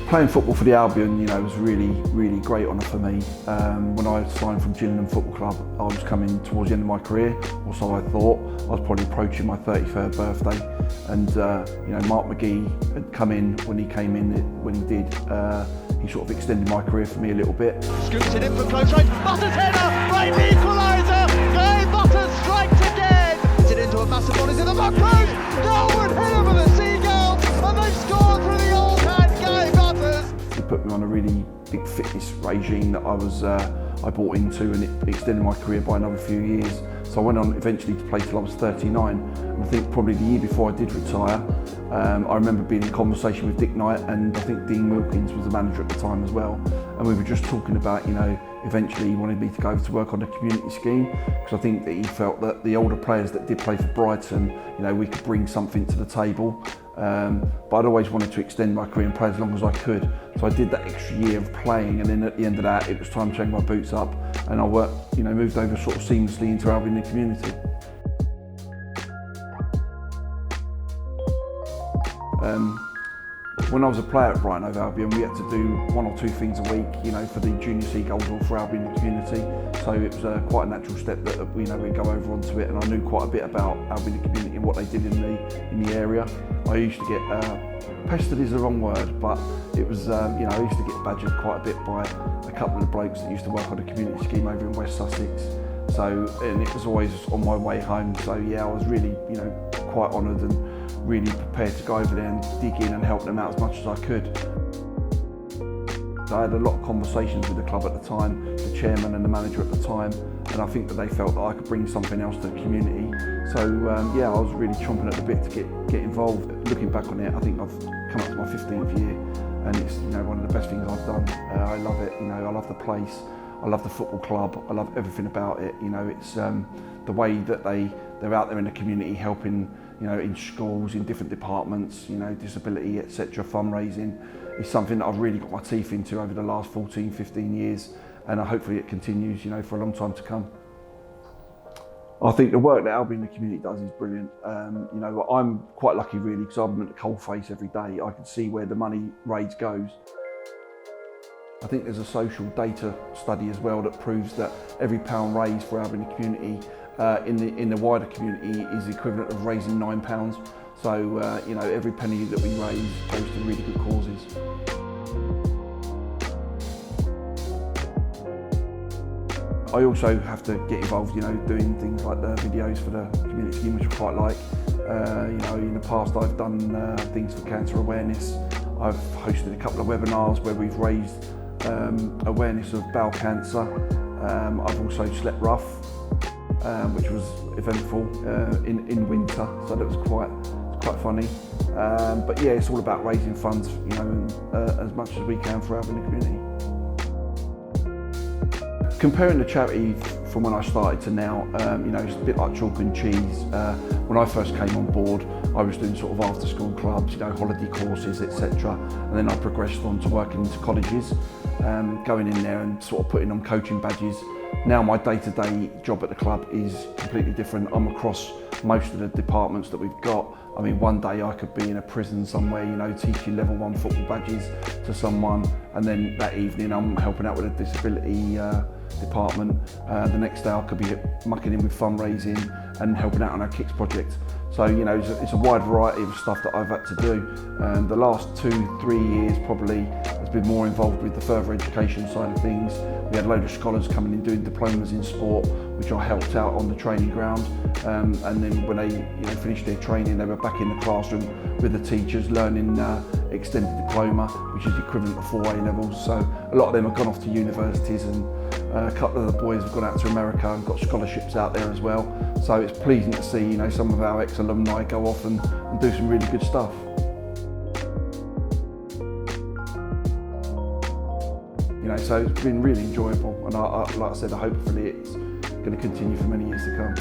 Playing football for the Albion, was really, really great honour for me. When I signed from Gillingham Football Club, I was coming towards the end of my career, or so I thought. I was probably approaching my 33rd birthday, and Mark McGee had come in when he came in. When he did, he sort of extended my career for me a little bit. Scoops it in from close range. Butters header, right equaliser. Gay Butters strikes again. Puts it into a massive ball. It's in the back post. Goal and header for the Seagulls, and they've scored through the old man, Gay Butters. He put me on a really big fitness regime that I bought into, and it extended my career by another few years. So I went on eventually to play till I was 39, and I think probably the year before I did retire, I remember being in conversation with Dick Knight, and I think Dean Wilkins was the manager at the time as well, and we were just talking about, eventually he wanted me to go to work on the community scheme, because I think that he felt that the older players that did play for Brighton, we could bring something to the table. But I'd always wanted to extend my career and play as long as I could. So I did that extra year of playing, and then at the end of that, it was time to hang my boots up, and I moved over sort of seamlessly into Albion in the community. When I was a player at Brighton Hove Albion, we had to do 1 or 2 things a week, for the junior Seagulls or for Albion in the community. So it was quite a natural step that we'd go over onto it, and I knew quite a bit about Albion in the community and what they did in the area. I used to get pestered is the wrong word, but it was I used to get badgered quite a bit by a couple of the blokes that used to work on the community scheme over in West Sussex. And it was always on my way home. So yeah, I was really quite honoured and really prepared to go over there and dig in and help them out as much as I could. So I had a lot of conversations with the club at the time, the chairman and the manager at the time, and I think that they felt that I could bring something else to the community. So I was really chomping at the bit to get involved. Looking back on it, I think I've come up to my 15th year, and it's one of the best things I've done. I love it. I love the place. I love the football club. I love everything about it. It's the way that they're out there in the community helping, in schools, in different departments, disability, etc., fundraising, is something that I've really got my teeth into over the last 14, 15 years, and hopefully it continues, for a long time to come. I think the work that Albion in the community does is brilliant. I'm quite lucky really, because I'm at the coalface every day. I can see where the money raised goes. I think there's a social data study as well that proves that every pound raised for Albion in the community, in the wider community, is the equivalent of raising £9. So every penny that we raise goes to really good causes. I also have to get involved, doing things like the videos for the community scheme, which I quite like. In the past I've done things for cancer awareness. I've hosted a couple of webinars where we've raised awareness of bowel cancer. I've also slept rough, which was eventful in winter, so that was quite funny. But yeah, it's all about raising funds, as much as we can for Albion in the community. Comparing the charity from when I started to now, it's a bit like chalk and cheese. When I first came on board, I was doing sort of after-school clubs, holiday courses, etc. And then I progressed on to working into colleges, going in there and sort of putting on coaching badges. Now my day-to-day job at the club is completely different. I'm across most of the departments that we've got. I mean, one day I could be in a prison somewhere, teaching level 1 football badges to someone, and then that evening I'm helping out with a disability department. The next day I could be mucking in with fundraising and helping out on our Kicks project. So it's a wide variety of stuff that I've had to do. The last 2-3 years probably has been more involved with the further education side of things. We had a load of scholars coming in doing diplomas in sport, which I helped out on the training ground. And then when they finished their training, they were back in the classroom with the teachers learning extended diploma, which is the equivalent of 4 A-levels. So a lot of them have gone off to universities, and a couple of the boys have gone out to America and got scholarships out there as well. So it's pleasing to see some of our ex-alumni go off and do some really good stuff. So it's been really enjoyable, and like I said, hopefully it's going to continue for many years to come.